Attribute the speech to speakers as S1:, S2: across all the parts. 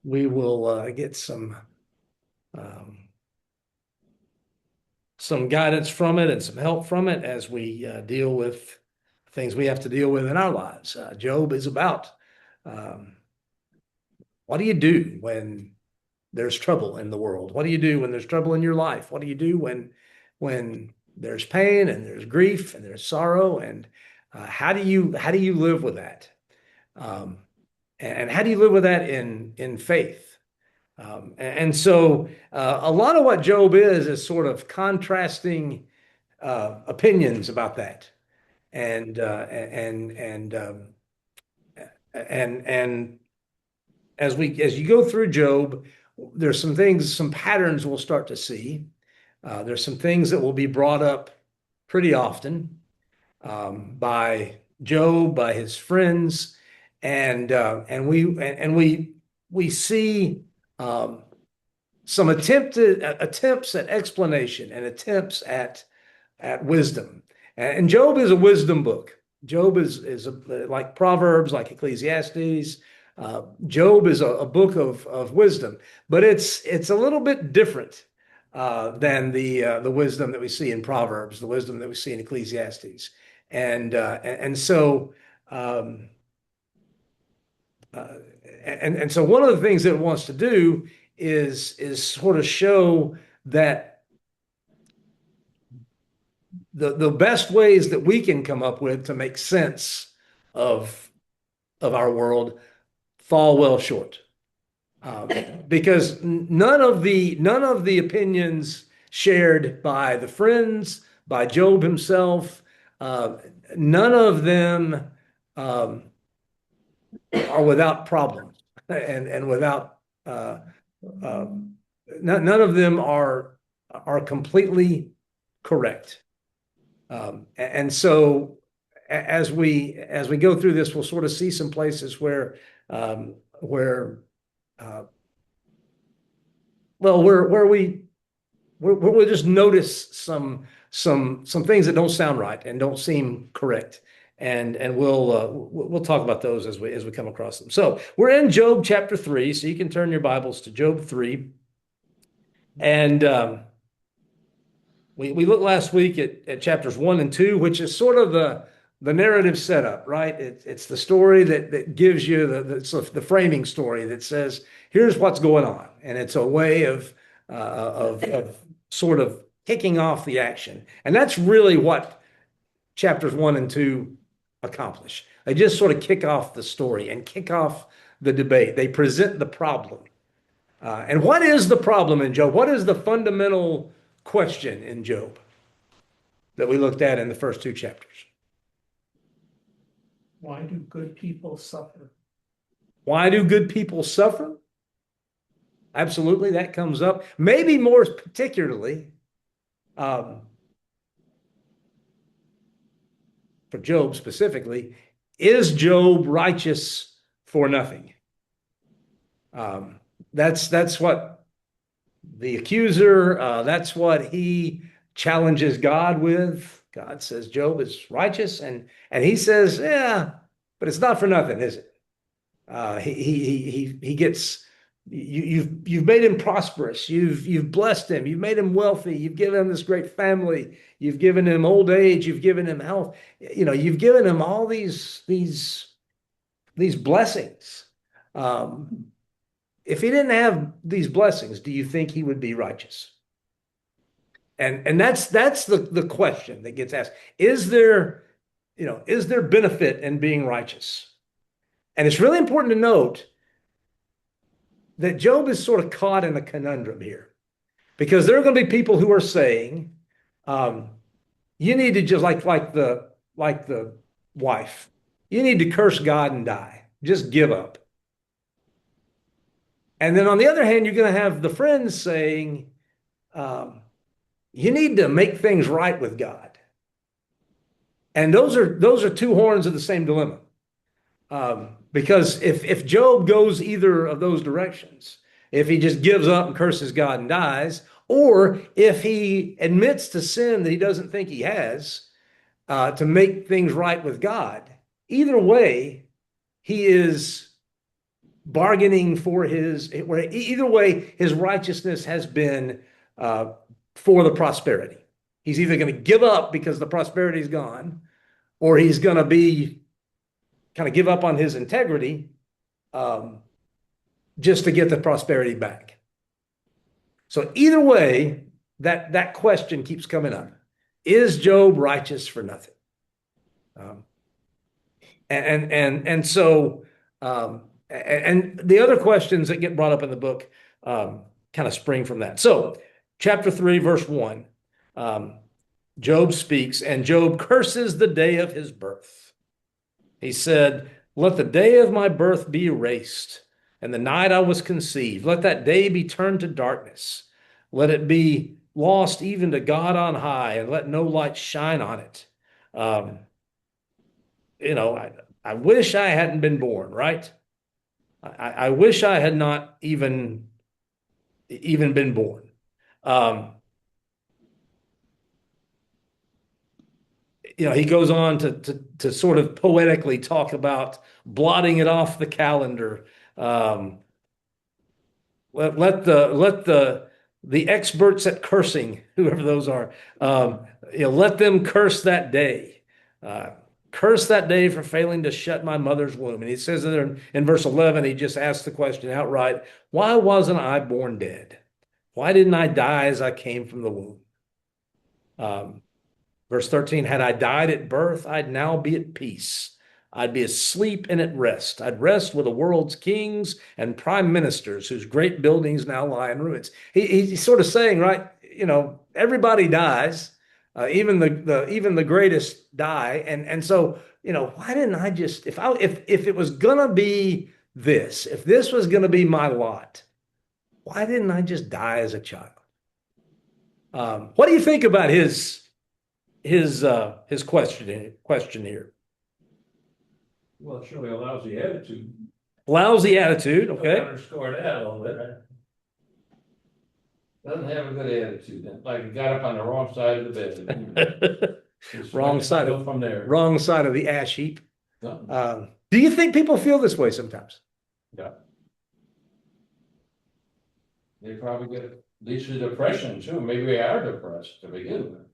S1: we will get um, some guidance from it and some help from it as we deal with things we have to deal with in our lives. Job is about um, what do you do when there's trouble in the world? What do you do when there's trouble in your life? What do you do when there's pain and there's grief and there's sorrow? And how do you live with that? Um, and how do you live with that in faith? And so a lot of what Job is sort of contrasting opinions about that, and and as you go through Job, there's some things, some patterns we'll start to see. There's some things that will be brought up pretty often by Job, by his friends, and we see some attempts at explanation and attempts at wisdom. And Job is a wisdom book. Job is like Proverbs, like Ecclesiastes. Job is a book of wisdom, but it's a little bit different than the wisdom that we see in Proverbs, the wisdom that we see in Ecclesiastes, and so um, uh, and so one of the things that it wants to do is sort of show that the best ways that we can come up with to make sense of of our world fall well short. Um, because none of the opinions shared by the friends, by Job himself, uh, none of them um, are without problems and without um, none of them are completely correct. And so as we go through this, we'll sort of see some places where uh, well where we'll just notice some things that don't sound right and don't seem correct. And we'll talk about those as we come across them. So we're in Job chapter 3, so you can turn your Bibles to Job 3. And we looked last week at chapters 1 and 2, which is sort of the narrative setup, right? It's the story that gives you the framing story that says, here's what's going on. And it's a way of sort of kicking off the action. And that's really what chapters 1 and 2 accomplish. They just sort of kick off the story and kick off the debate. They present the problem. And what is the problem in Job? What is the fundamental question in Job that we looked at in the first two chapters?
S2: Why do good people suffer?
S1: Why do good people suffer? Absolutely, that comes up. Maybe more particularly um, for Job specifically, is Job righteous for nothing? Um, that's what the accuser, that's what he challenges God with. God says Job is righteous, and he says, yeah, but it's not for nothing, is it? He gets you've made him prosperous. You've blessed him. You've made him wealthy. You've given him this great family. You've given him old age. You've given him health. You've given him all these blessings. Um, if he didn't have these blessings, do you think he would be righteous? And that's the question that gets asked. Is there benefit in being righteous? And it's really important to note that Job is sort of caught in a conundrum here because there are going to be people who are saying, um, you need to just like the wife, you need to curse God and die, just give up. And then on the other hand, you're going to have the friends saying, um, you need to make things right with God. And those are two horns of the same dilemma. Because if Job goes either of those directions, if he just gives up and curses God and dies, or if he admits to sin that he doesn't think he has to make things right with God, either way, he is bargaining for either way, his righteousness has been uh, for the prosperity. He's either going to give up because the prosperity is gone, or he's going to be kind of give up on his integrity um, just to get the prosperity back. So either way, that question keeps coming up. Is Job righteous for nothing? Um, and so and the other questions that get brought up in the book kind of spring from that. So chapter 3, verse 1, Job speaks, and Job curses the day of his birth. He said, "Let the day of my birth be erased, and the night I was conceived. Let that day be turned to darkness. Let it be lost even to God on high, and let no light shine on it." Um, you know, I wish I hadn't been born, right? I wish I had not even been born. Um, he goes on to sort of poetically talk about blotting it off the calendar. Um, let the experts at cursing, whoever those are, let them curse that day. Uh, Curse that day for failing to shut my mother's womb. And he says there in verse 11, he just asks the question outright, why wasn't I born dead? Why didn't I die as I came from the womb? Um, Verse 13, had I died at birth, I'd now be at peace. I'd be asleep and at rest. I'd rest with the world's kings and prime ministers whose great buildings now lie in ruins. He's sort of saying, right, everybody dies, even the greatest die. And so, why didn't I just, if it was gonna be this, if this was gonna be my lot, why didn't I just die as a child? What do you think about his question here?
S3: Well, it surely allows the attitude.
S1: Lousy attitude, okay.
S3: Underscore that a little bit. Doesn't have a good attitude, like he got up on the wrong side of the bed.
S1: Wrong side
S3: Go from there.
S1: Wrong side of the ash heap.
S3: Yeah.
S1: Do you think people feel this way sometimes?
S3: They probably get leads to depression too. Maybe they are depressed to begin with.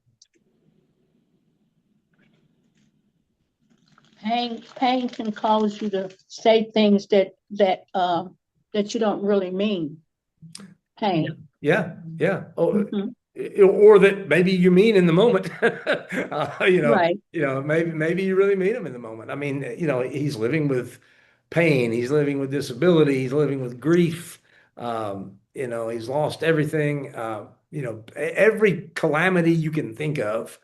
S4: Pain can cause you to say things that you don't really mean. Pain.
S1: Yeah. Oh,
S4: Mhm.
S1: or that maybe you mean in the moment.
S4: Right.
S1: Maybe you really mean them in the moment. I mean, he's living with pain, he's living with disability, he's living with grief. He's lost everything. Every calamity you can think of,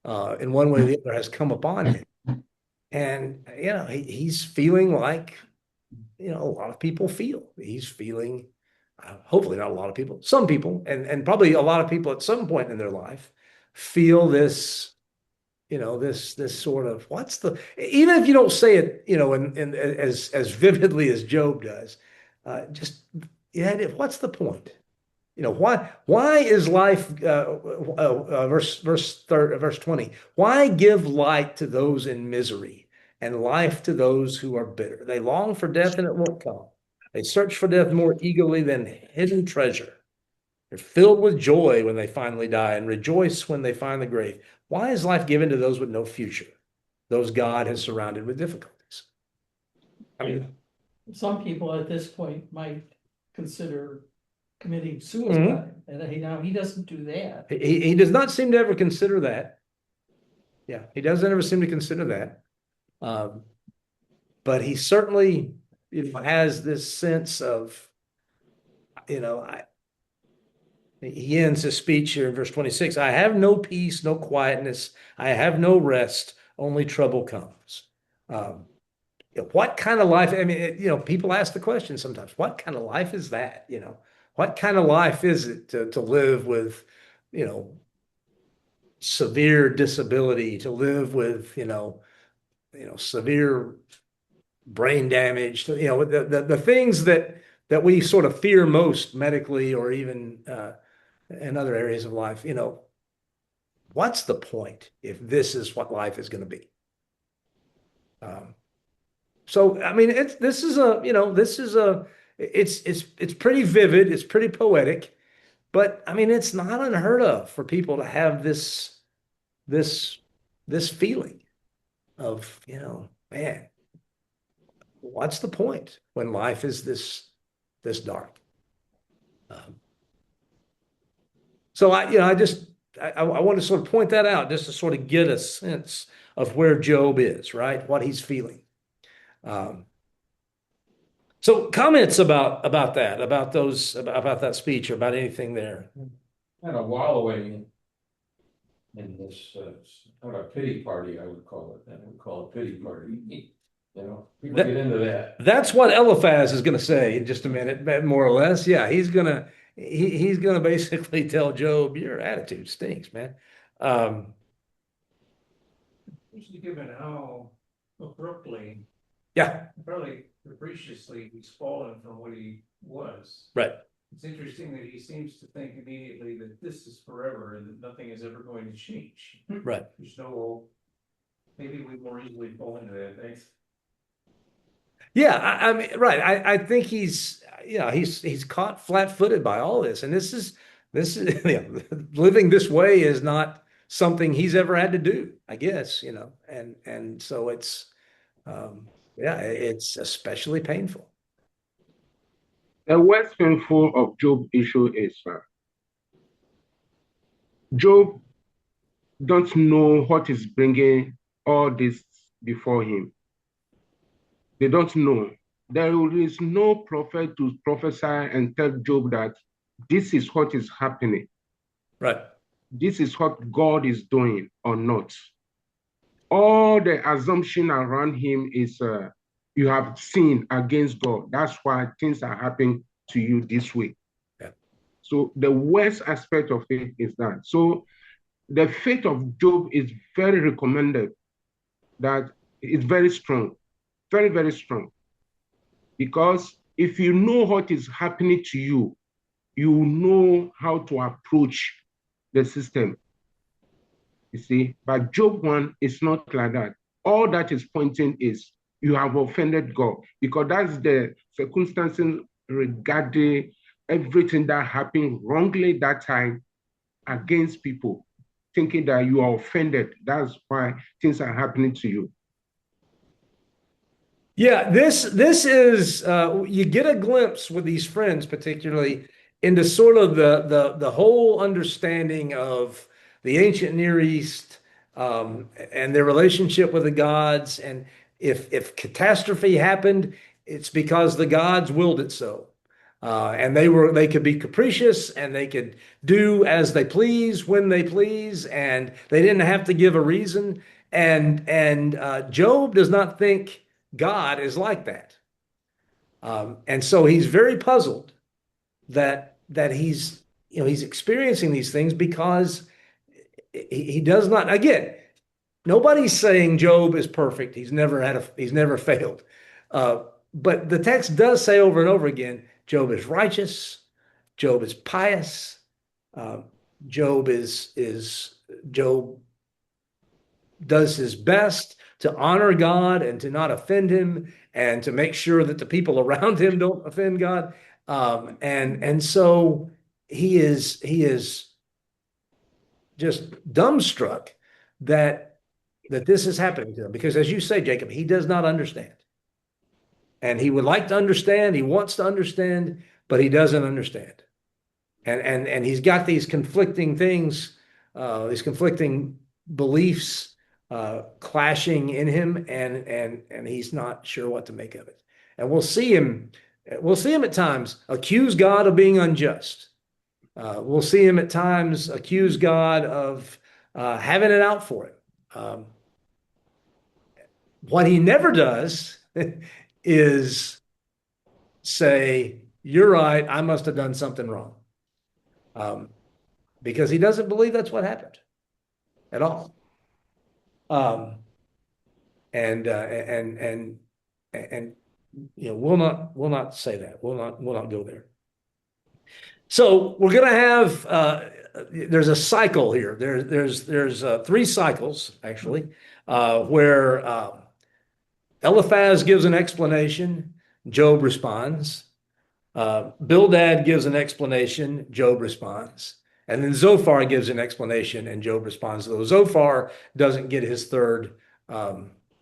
S1: in one way or the other, has come upon him. And he's feeling like a lot of people feel. He's feeling, hopefully not a lot of people, some people, and probably a lot of people at some point in their life feel this, this sort of even if you don't say it, as vividly as Job does, just what's the point? Why is life, verse 20, why give light to those in misery and life to those who are bitter? They long for death and it won't come. They search for death more eagerly than hidden treasure. They're filled with joy when they finally die and rejoice when they find the grave. Why is life given to those with no future? Those God has surrounded with difficulties. I mean,
S2: Some people at this point might consider committing suicide, and he doesn't do that.
S1: he does not seem to ever consider that. Yeah, he doesn't ever seem to consider that. But he certainly has this sense of, he ends his speech here in verse 26. I have no peace, no quietness. I have no rest. Only trouble comes. What kind of life? I mean, people ask the question sometimes, what kind of life is that? What kind of life is it to live with, severe disability, to live with, severe brain damage, the things that we sort of fear most medically or even in other areas of life, what's the point if this is what life is going to be? So, I mean, this is a, it's pretty vivid. It's pretty poetic, but I mean, it's not unheard of for people to have this, this feeling of, man, what's the point when life is this dark? Um, So I want to sort of point that out just to sort of get a sense of where Job is, right? What he's feeling. Um, so comments about that, about that speech or about anything there.
S3: Kind of wallowing in this, kind of a pity party, I would call it. I would call it pity party. People
S1: That-
S3: get into that.
S1: That's what Eliphaz is going to say in just a minute, more or less. Yeah, he's gonna basically tell Job, your attitude stinks, man. Um,
S5: Especially given how abruptly,
S1: yeah,
S5: fairly capriciously he's fallen from what he was.
S1: right.
S5: It's interesting that he seems to think immediately that this is forever and that nothing is ever going to change.
S1: Right.
S5: There's no, maybe we more easily fall into that, thanks.
S1: Yeah, I mean, right. I think he's caught flat-footed by all this, and this is living this way is not something he's ever had to do, I guess, and so yeah, it's especially painful.
S6: The worst painful of Job issue is Job don't know what is bringing all this before him. They don't know. There is no prophet to prophesy and tell Job that this is what is happening.
S1: Right.
S6: This is what God is doing or not. All the assumption around him is you have sinned against God. That's why things are happening to you this way.
S1: Yeah.
S6: So the worst aspect of it is that. So the faith of Job is very recommended, that it's very strong, very, very strong. Because if you know what is happening to you, you know how to approach the system. You see, but Job 1 is not like that. All that is pointing is you have offended God, because that's the circumstances regarding everything that happened wrongly that time against people, thinking that you are offended. That's why things are happening to you.
S1: Yeah, this is you get a glimpse with these friends, particularly into sort of the whole understanding of the ancient Near East, and their relationship with the gods. And if catastrophe happened, it's because the gods willed it so. And they could be capricious and they could do as they please when they please, and they didn't have to give a reason. And Job does not think God is like that. And so he's very puzzled that he's experiencing these things because he does not, again, nobody's saying Job is perfect. He's never failed. But the text does say over and over again, Job is righteous, Job is pious, Job does his best to honor God and to not offend him and to make sure that the people around him don't offend God. And so he is just dumbstruck that this is happening to him, because as you say, Jacob, he does not understand. And he would like to understand, he wants to understand, but he doesn't understand. And he's got these conflicting things, these conflicting beliefs clashing in him, and he's not sure what to make of it. And we'll see him at times accuse God of being unjust. We'll see him at times accuse God of having it out for him. What he never does is say, you're right, I must have done something wrong. Because he doesn't believe that's what happened at all. And we'll not say that. We'll not go there. So we're going to have there's a cycle here. There's 3 cycles actually, where Eliphaz gives an explanation, Job responds. Bildad gives an explanation, Job responds. And then Zophar gives an explanation and Job responds. Though Zophar doesn't get his third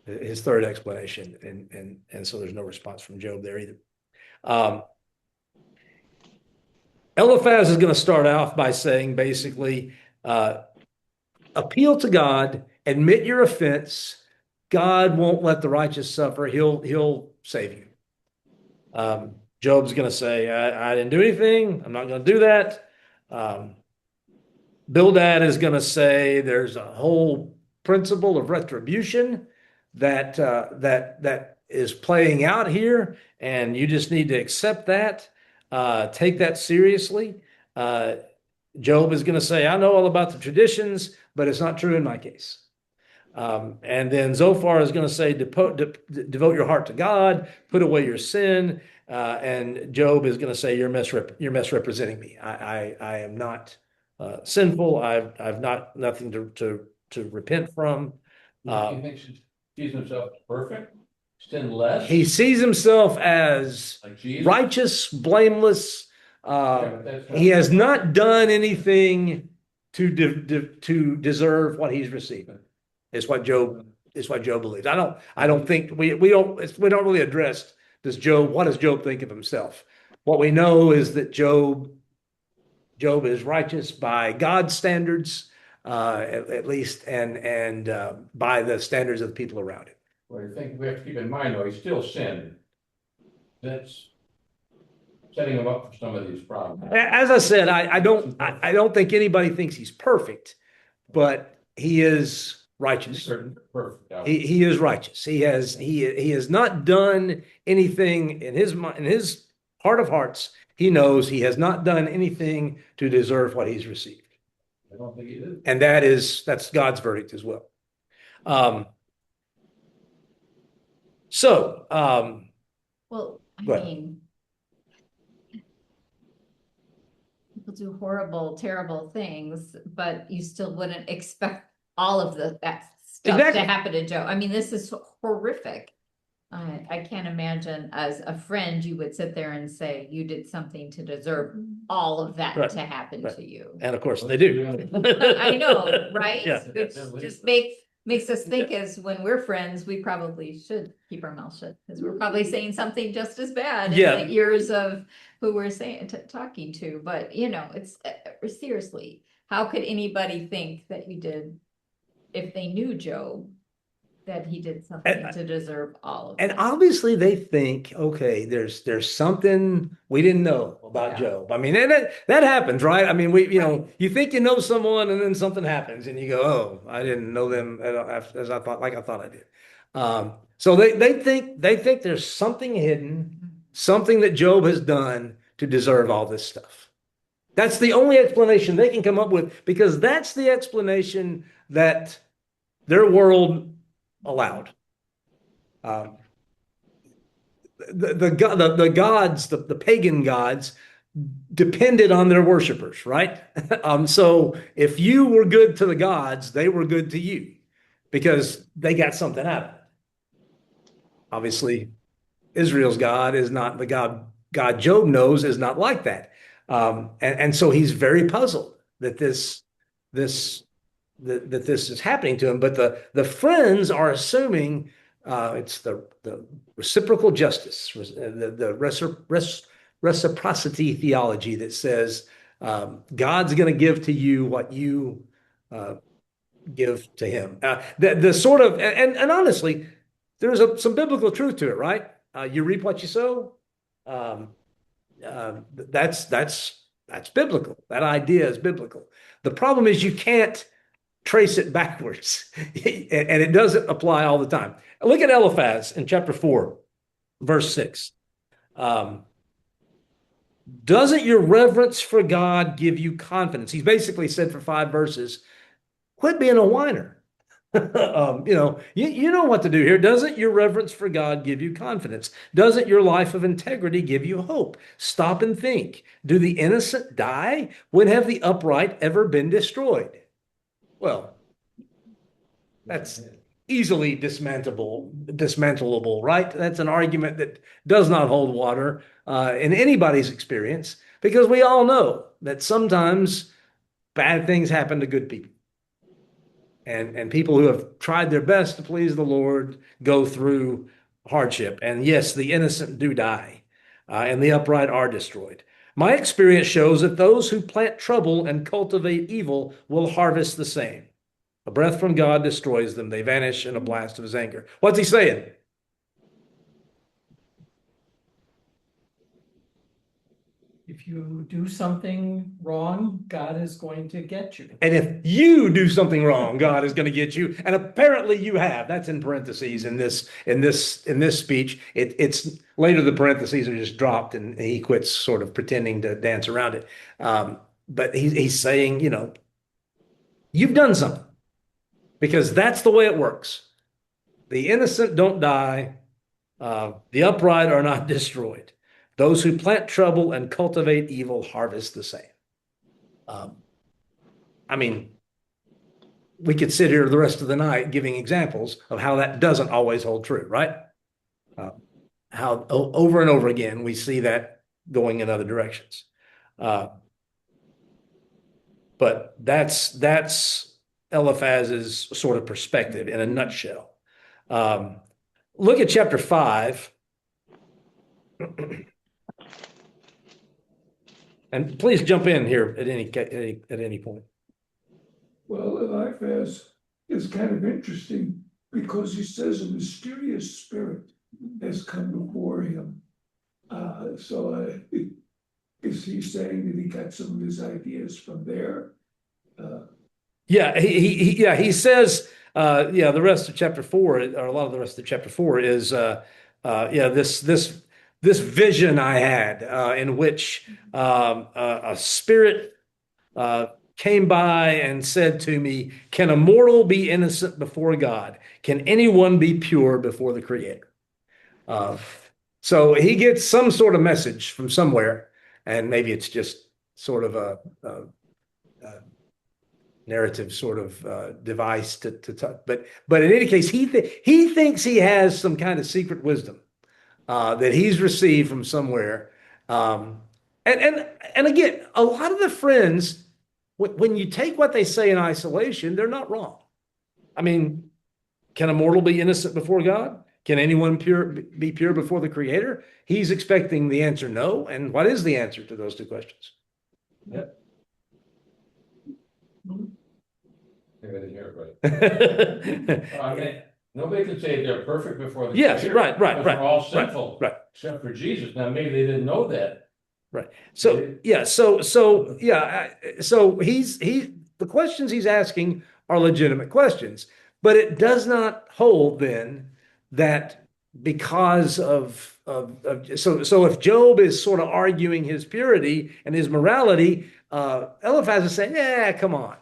S1: explanation. And so there's no response from Job there either. Eliphaz is going to start off by saying basically, appeal to God, admit your offense. God won't let the righteous suffer. He'll save you. Job's going to say, I didn't do anything. I'm not going to do that. Bildad is going to say there's a whole principle of retribution that is playing out here, and you just need to accept that, take that seriously. Job is going to say, I know all about the traditions, but it's not true in my case. And then Zophar is going to say, devote your heart to God, put away your sin. And Job is going to say, you're misrepresenting me. I am not sinful. I've not nothing to repent from.
S3: He thinks he sees himself as perfect, sinless,
S1: He sees himself as
S3: like Jesus.
S1: righteous, blameless.
S3: Yeah, but that's
S1: He has not done anything to deserve what he's receiving. Is what Job believes. I don't think we don't really address what does Job think of himself? What we know is that Job is righteous by God's standards, at least, and by the standards of the people around him.
S3: Well, I think we have to keep in mind, though, he still sinned. That's setting him up for some of these problems.
S1: As I said, I don't think anybody thinks he's perfect, but he is righteous.
S3: Perfect.
S1: He is righteous. He has not done anything in his heart of hearts. He knows he has not done anything to deserve what he's received.
S3: I don't think he did.
S1: And that's God's verdict as well.
S7: Well, I
S1: Go ahead.
S7: mean, people do horrible, terrible things, but you still wouldn't expect all of that stuff
S1: Exactly.
S7: to happen to Joe. I mean, this is horrific. I can't imagine as a friend, you would sit there and say you did something to deserve all of that
S1: Right.
S7: to happen
S1: Right.
S7: to you.
S1: And of course they do.
S7: I know, right?
S1: Yeah.
S7: Which just makes us think as when we're friends, we probably should keep our mouth shut because we're probably saying something just as bad
S1: Yeah.
S7: in the ears of who we're talking to. But it's seriously, how could anybody think that you did, if they knew Job, that he did something to deserve all of
S1: And
S7: that?
S1: obviously they think, okay, there's something we didn't know about
S7: Yeah.
S1: Job. I mean, and that happens, right? I mean, you think you know someone and then something happens and you go, oh, I didn't know them as I thought I did. So they think there's something hidden, something that Job has done to deserve all this stuff. That's the only explanation they can come up with because that's the explanation that their world allowed. The gods, the pagan gods, depended on their worshipers, right? So if you were good to the gods, they were good to you because they got something out of it. Obviously, Israel's God is not the God Job knows is not like that. And so he's very puzzled that this is happening to him. But the friends are assuming it's the reciprocal justice, the reciprocity theology that says God's going to give to you what you give to him. The sort of and honestly, there's some biblical truth to it, right? You reap what you sow. That's biblical. That idea is biblical. The problem is you can't trace it backwards, and it doesn't apply all the time. Look at Eliphaz in chapter 4, verse 6. Doesn't your reverence for God give you confidence? He's basically said for 5 verses, quit being a whiner. You know what to do here. Doesn't your reverence for God give you confidence? Doesn't your life of integrity give you hope? Stop and think. Do the innocent die? When have the upright ever been destroyed? Well, that's easily dismantleable, right? That's an argument that does not hold water in anybody's experience, because we all know that sometimes bad things happen to good people. And people who have tried their best to please the Lord go through hardship. And yes, the innocent do die, and the upright are destroyed. My experience shows that those who plant trouble and cultivate evil will harvest the same. A breath from God destroys them. They vanish in a blast of his anger. What's he saying?
S2: If you do something wrong, God is going to get you.
S1: And if you do something wrong, God is going to get you. And apparently you have. That's in parentheses in this speech. It's later the parentheses are just dropped and he quits sort of pretending to dance around it. But he's saying, you've done something, because that's the way it works. The innocent don't die. The upright are not destroyed. Those who plant trouble and cultivate evil harvest the same. I mean, we could sit here the rest of the night giving examples of how that doesn't always hold true, right? How over and over again we see that going in other directions. But that's Eliphaz's sort of perspective in a nutshell. Look at chapter 5. And please jump in here at any point.
S8: Well, Eliphaz is kind of interesting because he says a mysterious spirit has come before him. Is he saying that he got some of his ideas from there?
S1: Yeah, he says, the rest of chapter 4, or a lot of the rest of chapter 4 is, this vision I had in which a spirit came by and said to me, can a mortal be innocent before God? Can anyone be pure before the Creator? So he gets some sort of message from somewhere, and maybe it's just sort of a narrative sort of device to talk. But in any case, he thinks he has some kind of secret wisdom that he's received from somewhere. And again, a lot of the friends, when you take what they say in isolation, they're not wrong. I mean, can a mortal be innocent before God? Can anyone be pure before the Creator? He's expecting the answer no. And what is the answer to those two questions?
S3: Yep. I didn't hear it right. I mean, nobody can say they're perfect before the
S1: Yes,
S3: Creator,
S1: right.
S3: because we're all sinful,
S1: right.
S3: except for Jesus. Now, maybe they didn't know that.
S1: Right. So the questions he's asking are legitimate questions, but it does not hold then that because so if Job is sort of arguing his purity and his morality, Eliphaz is saying, yeah, come on.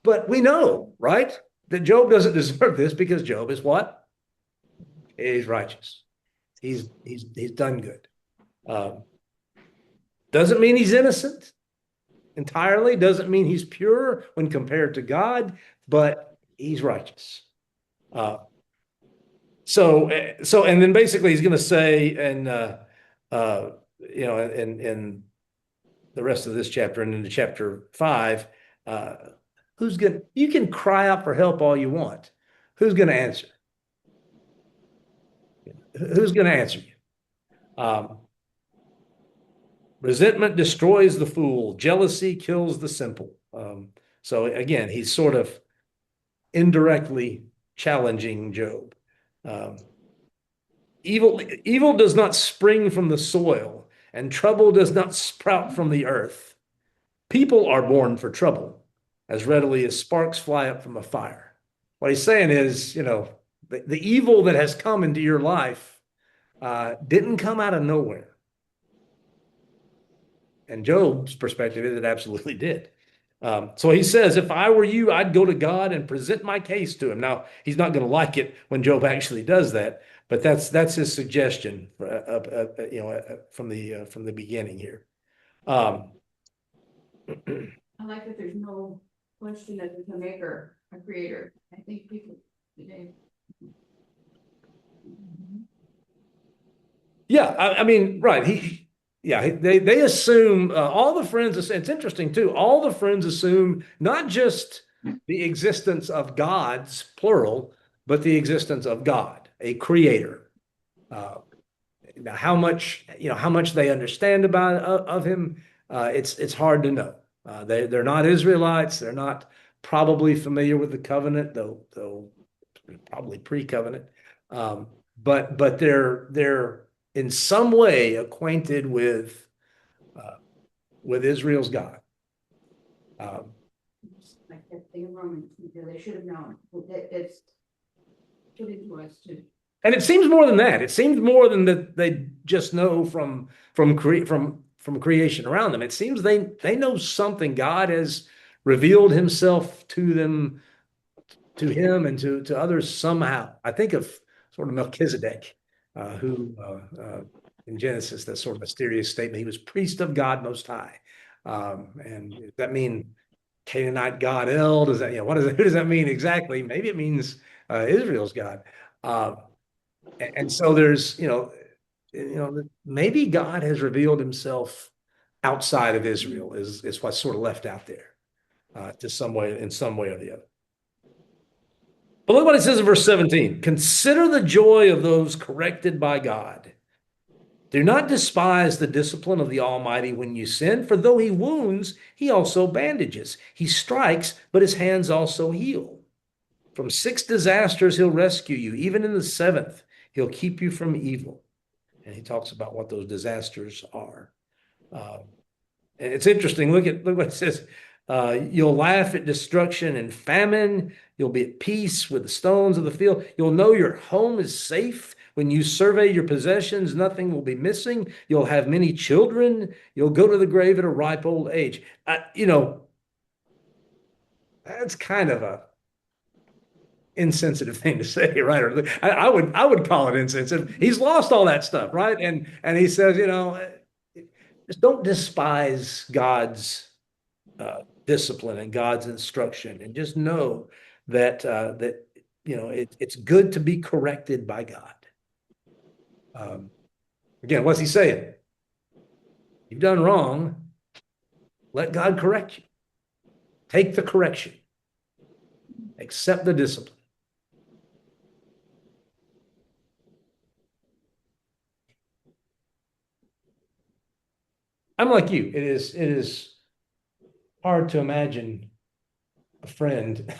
S1: But we know, right, that Job doesn't deserve this because Job is what? He's righteous. He's done good. Doesn't mean he's innocent entirely. Doesn't mean he's pure when compared to God, but he's righteous. So and then basically he's going to say, and in the rest of this chapter and into chapter 5, you can cry out for help all you want. Who's going to answer? Who's going to answer you? Resentment destroys the fool. Jealousy kills the simple. So again, he's sort of indirectly challenging Job. Evil does not spring from the soil, and trouble does not sprout from the earth. People are born for trouble as readily as sparks fly up from a fire. What he's saying is, the evil that has come into your life didn't come out of nowhere. And Job's perspective is it absolutely did. So he says, if I were you, I'd go to God and present my case to him. Now, he's not going to like it when Job actually does that, but that's his suggestion, from the beginning here.
S9: I like that there's no question that there's a maker, a creator. I think people
S1: Yeah, I mean, right. They assume all the friends. It's interesting too. All the friends assume not just the existence of gods, plural, but the existence of God, a creator. Uh, Now, how much they understand about of him, it's hard to know. They're not Israelites. They're not probably familiar with the covenant, though probably pre-covenant. But they're in some way acquainted with Israel's God.
S4: Like that the Romans, they should have known. It's put into us too.
S1: And it seems more than that. It seems more than that they just know from creation around them. It seems they know something. God has revealed himself to them, to him and to others somehow. I think of sort of Melchizedek, who in Genesis, that sort of mysterious statement, he was priest of God Most High. And does that mean Canaanite God El? Does that, who does that mean exactly? Maybe it means Israel's God. And so there's, maybe God has revealed himself outside of Israel is what's sort of left out there in some way or the other. But look what it says in verse 17. Consider the joy of those corrected by God. Do not despise the discipline of the Almighty when you sin, for though he wounds, he also bandages. He strikes, but his hands also heal. From 6 disasters he'll rescue you. Even in the 7th, he'll keep you from evil. And he talks about what those disasters are. And it's interesting. Look what it says. You'll laugh at destruction and famine. You'll be at peace with the stones of the field. You'll know your home is safe. When you survey your possessions, nothing will be missing. You'll have many children. You'll go to the grave at a ripe old age. That's kind of a insensitive thing to say, right? Or I would call it insensitive. He's lost all that stuff, right? And he says, just don't despise God's discipline and God's instruction, and just know that it's good to be corrected by God. Again, what's he saying? You've done wrong. Let God correct you. Take the correction. Accept the discipline. I'm like you. It is hard to imagine a friend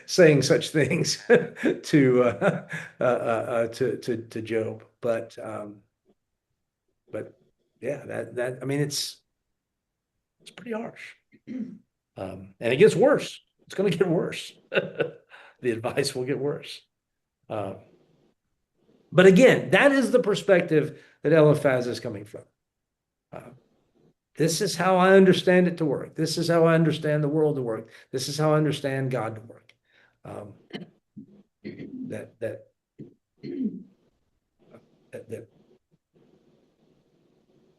S1: saying such things to Job, but yeah, that I mean it's pretty harsh, and it gets worse. It's going to get worse. The advice will get worse. But again, that is the perspective that Eliphaz is coming from. This is how I understand it to work. This is how I understand the world to work. This is how I understand God to work. That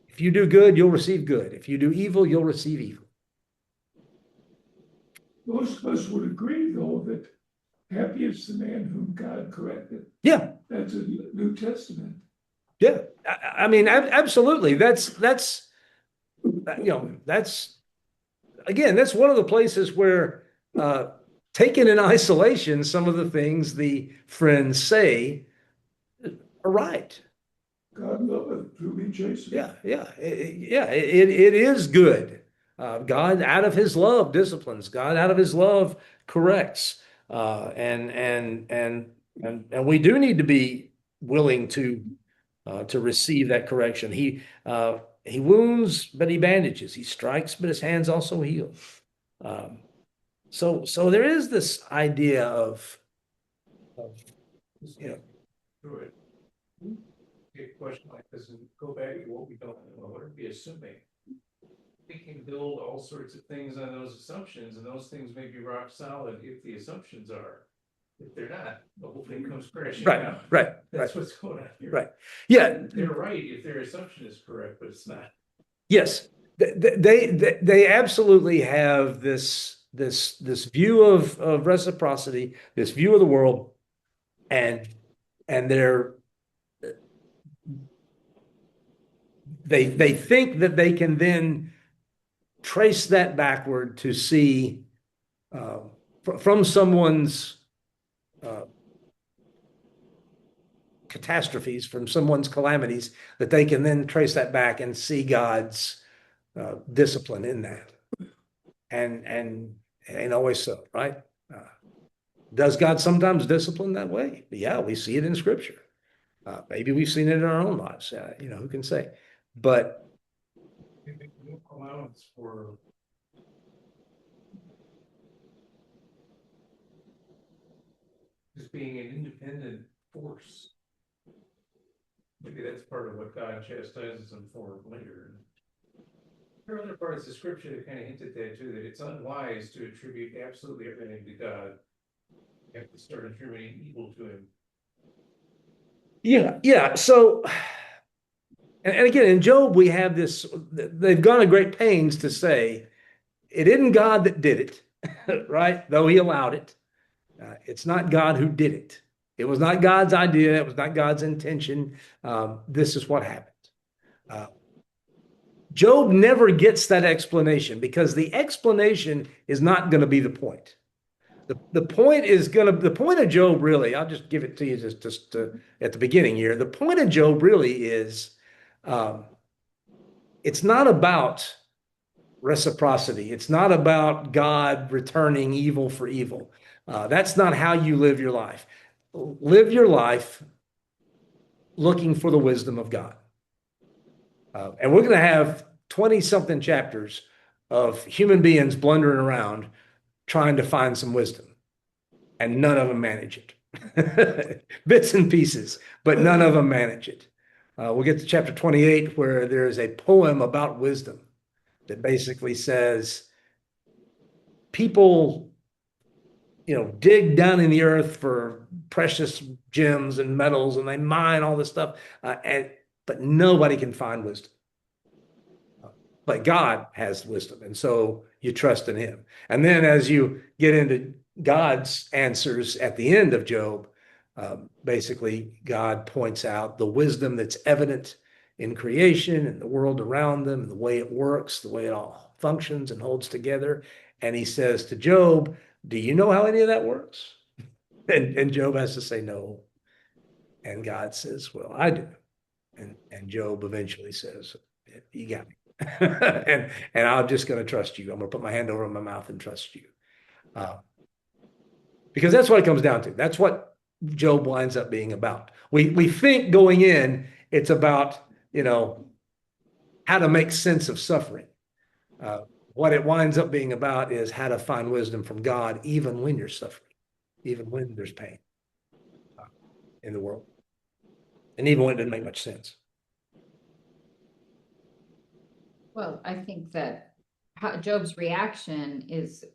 S1: if you do good, you'll receive good. If you do evil, you'll receive evil.
S8: Most of us would agree, though, that happy is the man whom God corrected.
S1: Yeah.
S8: That's a New Testament.
S1: Yeah. I mean, absolutely. That's again, that's one of the places where, taken in isolation, some of the things the friends say are right.
S8: God loveth whom he chasteneth.
S1: Yeah. It is good. God, out of his love, disciplines. God, out of his love, corrects. And we do need to be willing to receive that correction. He wounds, but he bandages. He strikes, but his hands also heal. So there is this idea of
S5: Sure. A question like this, and go back to what we don't know, what are we assuming? We can build all sorts of things on those assumptions, and those things may be rock solid if the assumptions are. If they're not, the whole thing comes crashing down.
S1: Right.
S5: That's what's going on here.
S1: Right. Yeah.
S5: They're right if their assumption is correct, but it's not.
S1: Yes. They absolutely have this view of reciprocity, this view of the world and they think that they can then trace that backward to see from someone's catastrophes, from someone's calamities, that they can then trace that back and see God's discipline in that. And always so, right? Does God sometimes discipline that way? Yeah, we see it in Scripture. Maybe we've seen it in our own lives. Who can say? But
S5: No allowance for. Just being an independent force. Maybe that's part of what God chastises them for later. There are other parts of Scripture that kind of hint at that too, that it's unwise to attribute absolutely everything to God. You have to start attributing evil to him.
S1: yeah. So, and again, in Job, we have this, they've gone to great pains to say it isn't God that did it, right? Though he allowed it. It's not God who did it. It was not God's idea. It was not God's intention. This is what happened. Job never gets that explanation because the explanation is not going to be the point. The point of Job really, I'll just give it to you just at the beginning here. The point of Job really is, it's not about reciprocity. It's not about God returning evil for evil. That's not how you live your life. Live your life looking for the wisdom of God. And we're going to have 20-something chapters of human beings blundering around trying to find some wisdom. And none of them manage it. Bits and pieces, but none of them manage it. We'll get to chapter 28 where there is a poem about wisdom that basically says people, dig down in the earth for precious gems and metals, and they mine all this stuff, but nobody can find wisdom. But God has wisdom, and so you trust in him. And then as you get into God's answers at the end of Job, basically God points out the wisdom that's evident in creation and the world around them, the way it works, the way it all functions and holds together. And he says to Job, do you know how any of that works? And Job has to say no. And God says, well, I do. And Job eventually says, you got me. and I'm just going to trust you. I'm going to put my hand over my mouth and trust you. Because that's what it comes down to. That's what Job winds up being about. We think going in, it's about, how to make sense of suffering. What it winds up being about is how to find wisdom from God, even when you're suffering, even when there's pain in the world, and even when it doesn't make much sense.
S7: Well, I think that Job's reaction is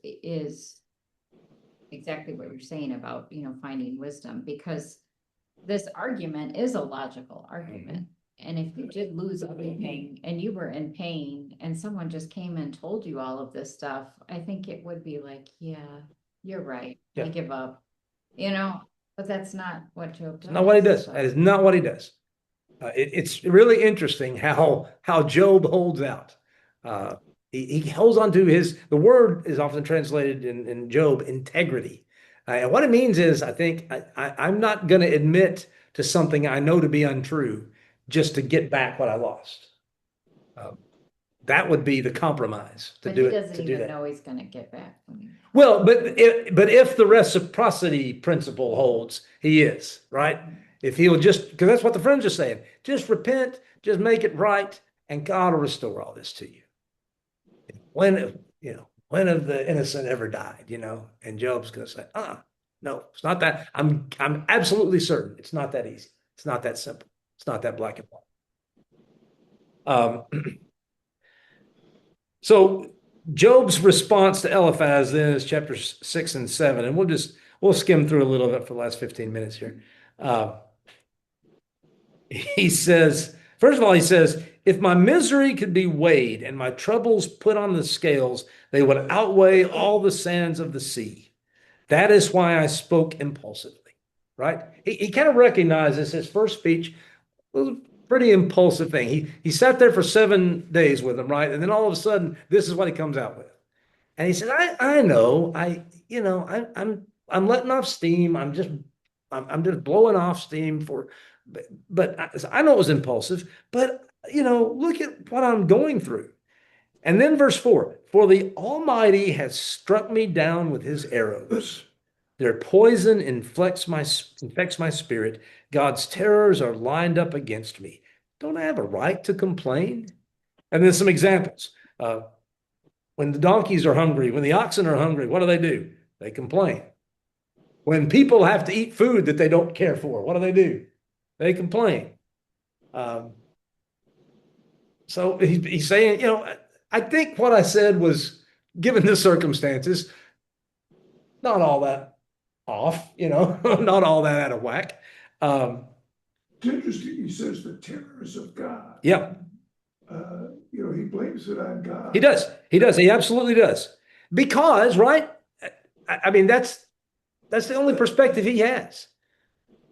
S7: exactly what you're saying about, finding wisdom, because this argument is a logical argument. And if you did lose everything and you were in pain and someone just came and told you all of this stuff, I think it would be like, yeah, you're right.
S1: Yeah.
S7: I give up, but that's not what Job does.
S1: Not what he does.
S7: So.
S1: That is not what he does. It's really interesting how Job holds out. He holds on to the word is often translated in Job, integrity. And what it means is, I think I'm not going to admit to something I know to be untrue just to get back what I lost. That would be the compromise to
S7: But
S1: do
S7: he
S1: it.
S7: doesn't even know he's going to get back.
S1: Well, but if the reciprocity principle holds, he is, right? If he'll just, because that's what the friends are saying, just repent, just make it right, and God will restore all this to you. When have the innocent ever died, And Job's going to say, no, it's not that. I'm absolutely certain it's not that easy. It's not that simple. It's not that black and white. So Job's response to Eliphaz then is chapters 6 and 7, and we'll skim through a little bit for the last 15 minutes here. He says, first of all, if my misery could be weighed and my troubles put on the scales, they would outweigh all the sands of the sea. That is why I spoke impulsively. right? He kind of recognizes his first speech was a pretty impulsive thing. He sat there for 7 days with him, right? And then all of a sudden, this is what he comes out with. And he said, I know, I'm letting off steam. I'm just blowing off steam but I know it was impulsive, but look at what I'm going through. And then verse 4, for the Almighty has struck me down with his arrows. Their poison infects my spirit. God's terrors are lined up against me. Don't I have a right to complain? And then some examples. When the donkeys are hungry, when the oxen are hungry, what do? They complain. When people have to eat food that they don't care for, what do? They complain. So he's saying, I think what I said was, given the circumstances, not all that off, not all that out of whack.
S8: It's interesting, he says the terrors of God.
S1: Yeah,
S8: He blames it on God.
S1: he does. He absolutely does. Because, right? I mean, that's the only perspective he has.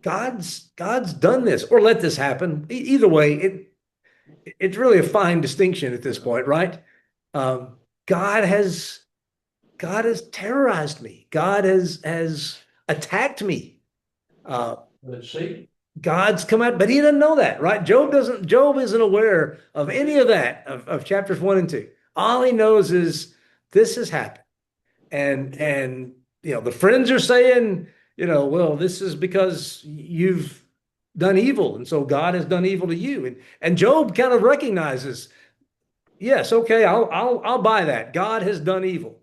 S1: God's done this or let this happen. Either way, it's really a fine distinction at this point, right? God has terrorized me. God has attacked me.
S3: Let's see.
S1: God's come out, but he doesn't know that, right? Job isn't aware of any of that of chapters 1 and 2. All he knows is this has happened. And the friends are saying, well, this is because you've done evil, and so God has done evil to you. And Job kind of recognizes, yes, okay, I'll buy that. God has done evil.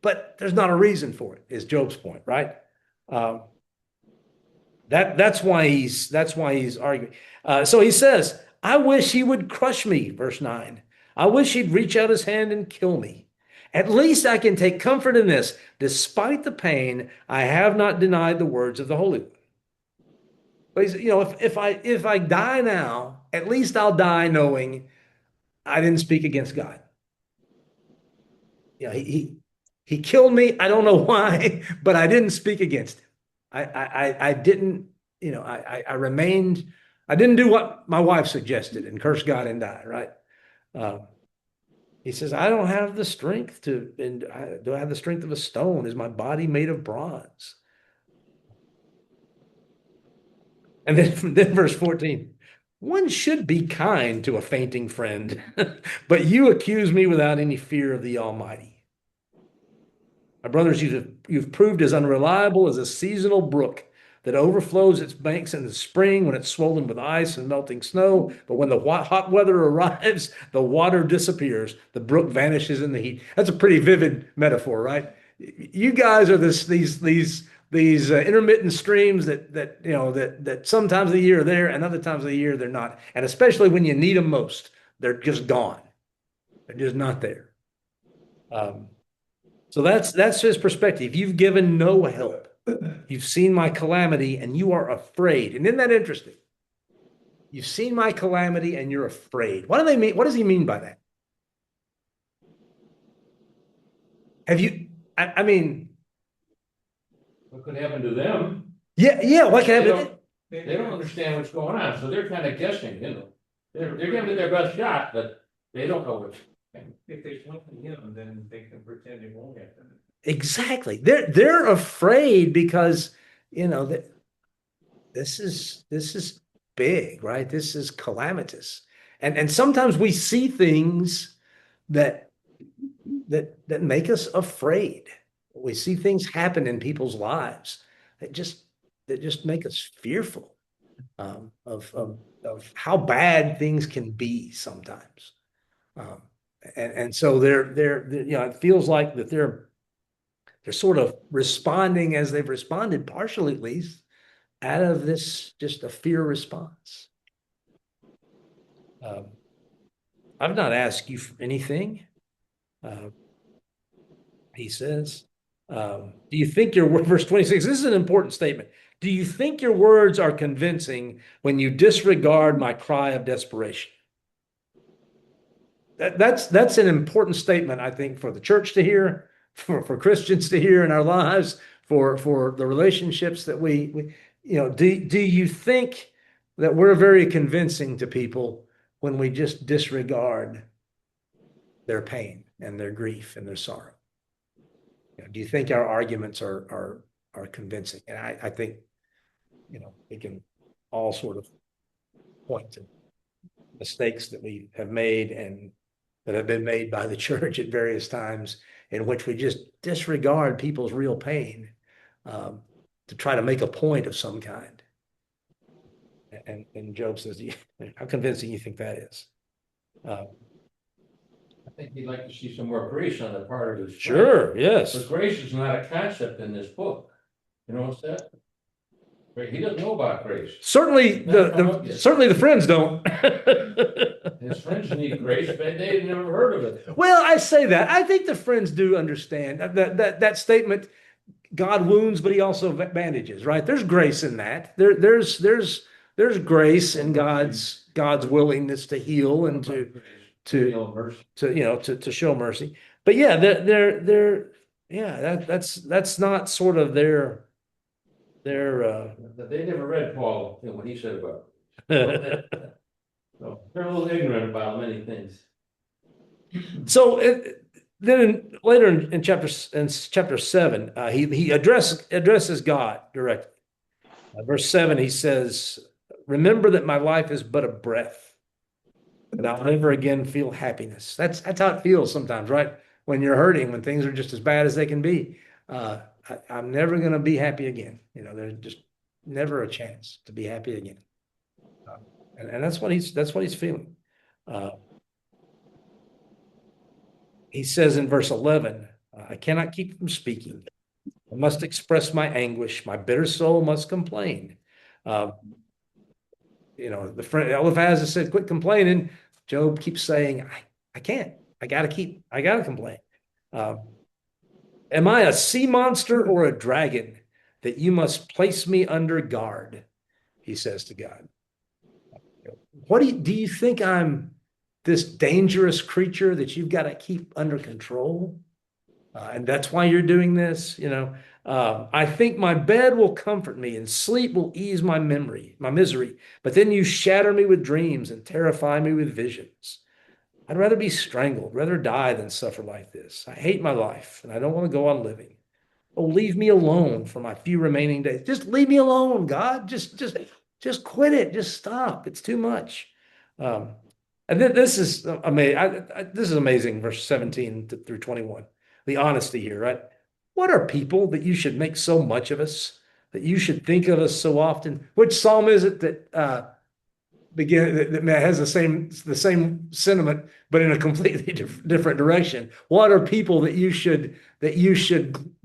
S1: But there's not a reason for it, is Job's point, right? That's why he's arguing. So he says, I wish he would crush me, verse 9. I wish he'd reach out his hand and kill me. At least I can take comfort in this. Despite the pain, I have not denied the words of the Holy One. But he's, if I die now, at least I'll die knowing I didn't speak against God. He killed me. I don't know why, but I didn't speak against him. I didn't, I remained, I didn't do what my wife suggested and curse God and die, right? He says, I don't have the strength do I have the strength of a stone? Is my body made of bronze? And then verse 14, one should be kind to a fainting friend, but you accuse me without any fear of the Almighty. My brothers, you've proved as unreliable as a seasonal brook that overflows its banks in the spring when it's swollen with ice and melting snow. But when the hot weather arrives, the water disappears. The brook vanishes in the heat. That's a pretty vivid metaphor, right? You guys are these intermittent streams that sometimes of the year are there and other times of the year they're not. And especially when you need them most, they're just gone. They're just not there. So that's his perspective. You've given no help. You've seen my calamity and you are afraid. And isn't that interesting? You've seen my calamity and you're afraid. What do they mean? What does he mean by that? Have you, I mean,
S3: What could happen to them?
S1: yeah, what can
S3: They
S1: happen?
S3: They don't understand what's going on, so they're kind of guessing, They're giving it their best shot, but they don't know what's.
S5: If they point to him, then they can pretend it won't happen.
S1: Exactly. They're afraid because, that this is big, right? This is calamitous. And sometimes we see things that make us afraid. We see things happen in people's lives that just make us fearful of how bad things can be sometimes. And so they're it feels like that they're sort of responding as they've responded, partially at least, out of this just a fear response. I've not asked you for anything. He says, do you think verse 26, this is an important statement. Do you think your words are convincing when you disregard my cry of desperation? That's an important statement, I think, for the church to hear, for Christians to hear in our lives, for the relationships that do you think that we're very convincing to people when we just disregard their pain and their grief and their sorrow? Do you think our arguments are convincing? And I think, we can all sort of point to mistakes that we have made and that have been made by the church at various times in which we just disregard people's real pain to try to make a point of some kind. And Job says, how convincing you think that is?
S3: I think he'd like to see some more grace on the part of his. friend.
S1: Sure, yes.
S3: But grace is not a concept in this book. You know what's that? He doesn't know about grace.
S1: Certainly the friends don't.
S3: His friends need grace, but they've never heard of it.
S1: Well, I say that. I think the friends do understand that statement, God wounds, but he also bandages, right? There's grace in that. There's grace in God's willingness to heal and to show mercy. But yeah, that's not sort of their
S3: They never read Paul, what he said about it. So they're a little ignorant about many things.
S1: So then later in chapter 7, he addresses God directly. Verse 7, he says, "Remember that my life is but a breath, and I'll never again feel happiness." That's how it feels sometimes, right? When you're hurting, when things are just as bad as they can be. I'm never going to be happy again. There's just never a chance to be happy again. And that's what he's feeling. He says in verse 11, "I cannot keep from speaking. I must express my anguish. My bitter soul must complain." The friend Eliphaz has said, "Quit complaining." Job keeps saying, I can't. I gotta complain. "Am I a sea monster or a dragon that you must place me under guard?" He says to God. Do you think I'm this dangerous creature that you've got to keep under control? And that's why you're doing this, I think my bed will comfort me and sleep will ease my misery. But then you shatter me with dreams and terrify me with visions. I'd rather be strangled, rather die than suffer like this. I hate my life and I don't want to go on living. Oh, leave me alone for my few remaining days. Just leave me alone, God. Just quit it. Just stop. It's too much. And then this is amazing. This is amazing. Verse 17 through 21. The honesty here, right? "What are people that you should make so much of us, that you should think of us so often?" Which psalm is it that has the same sentiment, but in a completely different direction? What are people that you should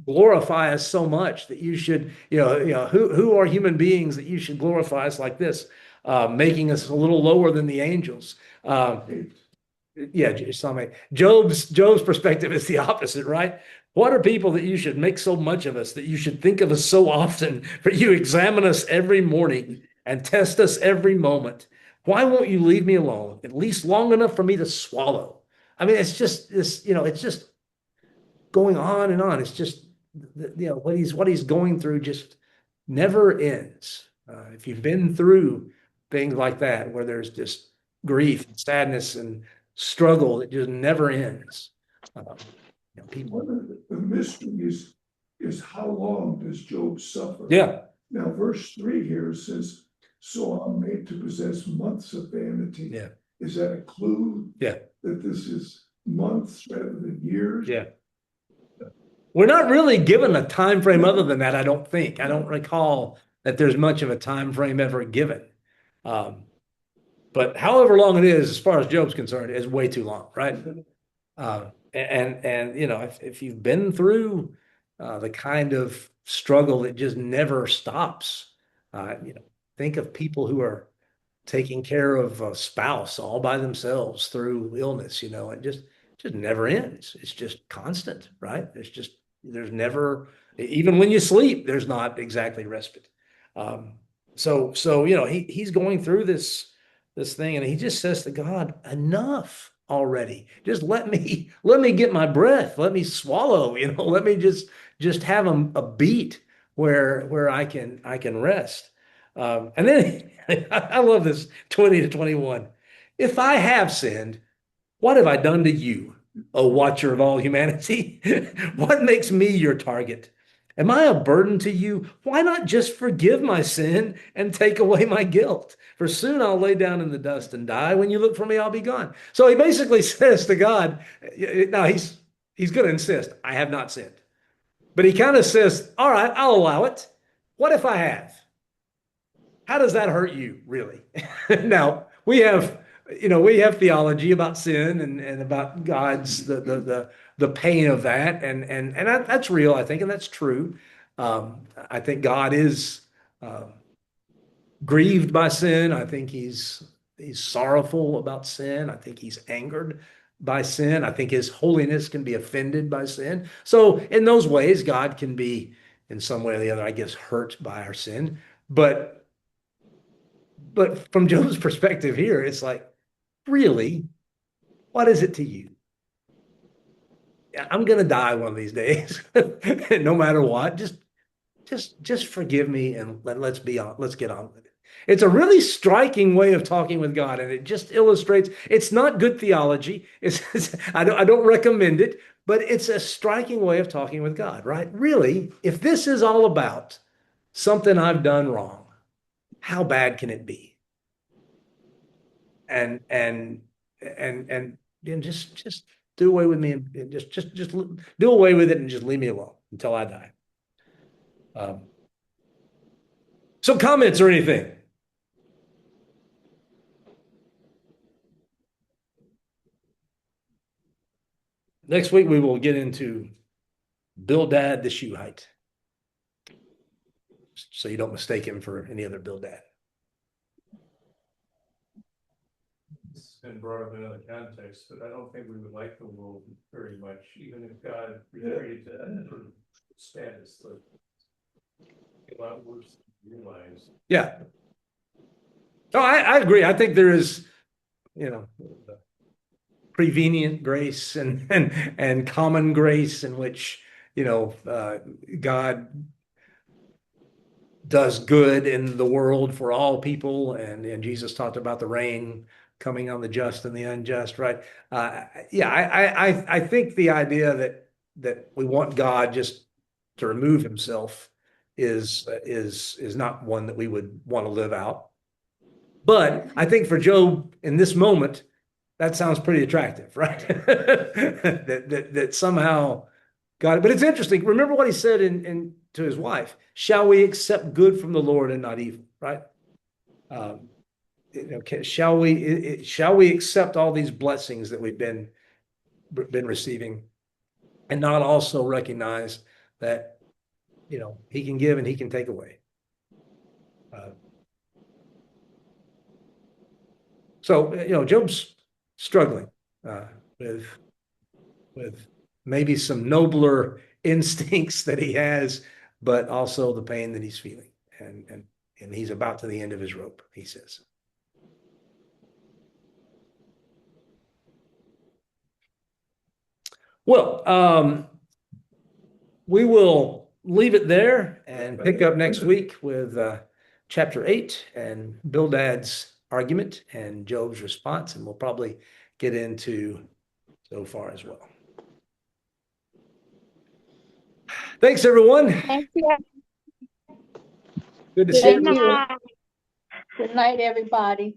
S1: glorify us so much, that you should, who are human beings that you should glorify us like this, making us a little lower than the angels? Psalm 8. Job's perspective is the opposite, right? "What are people that you should make so much of us, that you should think of us so often? For you examine us every morning and test us every moment. Why won't you leave me alone, at least long enough for me to swallow?" I mean, it's just this, it's just going on and on. It's just, what he's going through just never ends. If you've been through things like that, where there's just grief and sadness and struggle that just never ends. People.
S8: One of the mysteries is how long does Job suffer?
S1: Yeah.
S8: Now, verse 3 here says, "So I'm made to possess months of vanity."
S1: Yeah.
S8: Is that a clue?
S1: Yeah.
S8: That this is months rather than years?
S1: Yeah. We're not really given a time frame other than that, I don't think. I don't recall that there's much of a time frame ever given. But however long it is, as far as Job's concerned, is way too long, right? If you've been through the kind of struggle that just never stops, think of people who are taking care of a spouse all by themselves through illness. It just never ends. It's just constant, right? There's never, even when you sleep, there's not exactly respite. He's going through this thing, and he just says to God, "Enough already. Just let me get my breath. Let me swallow, let me just have a beat where I can rest. And then I love this 20 to 21. If I have sinned, what have I done to you, O watcher of all humanity? What makes me your target? Am I a burden to you? Why not just forgive my sin and take away my guilt? For soon I'll lay down in the dust and die. When you look for me, I'll be gone. So he basically says to God, now he's going to insist, I have not sinned. But he kind of says, all right, I'll allow it. What if I have? How does that hurt you, really? Now, we have theology about sin and about God's the pain of that, and that's real, I think, and that's true. I think God is grieved by sin. I think he's sorrowful about sin. I think he's angered by sin. I think his holiness can be offended by sin. So in those ways, God can be in some way or the other, I guess, hurt by our sin. But from Job's perspective here, it's like, really, what is it to you? I'm going to die one of these days, no matter what. Just forgive me and let's get on with it. It's a really striking way of talking with God, and it just illustrates it's not good theology. I don't recommend it, but it's a striking way of talking with God, right? Really, if this is all about something I've done wrong, how bad can it be? And just do away with me and just do away with it and just leave me alone until I die. So comments or anything? Next week we will get into Bildad the Shuhite, so you don't mistake him for any other Bildad.
S5: This has been brought up in another context, but I don't think we would like the world very much, even if God retreated to that sort of status. Like, a lot worse than you realize.
S1: Yeah. Oh, I agree. I think there is, prevenient grace and common grace in which, God does good in the world for all people. And Jesus talked about the rain coming on the just and the unjust, right? I think the idea that we want God just to remove himself is not one that we would want to live out. But I think for Job in this moment, that sounds pretty attractive, right? that somehow God, but it's interesting. Remember what he said to his wife, shall we accept good from the Lord and not evil, right? Shall we accept all these blessings that we've been receiving and not also recognize that, he can give and he can take away. So, Job's struggling with maybe some nobler instincts that he has, but also the pain that he's feeling. And he's about to the end of his rope, he says. Well, we will leave it there and pick up next week with chapter 8 and Bildad's argument and Job's response, and we'll probably get into Zophar as well. Thanks, everyone.
S4: Thank you.
S1: Good to see you.
S4: Thank you. Good night, everybody.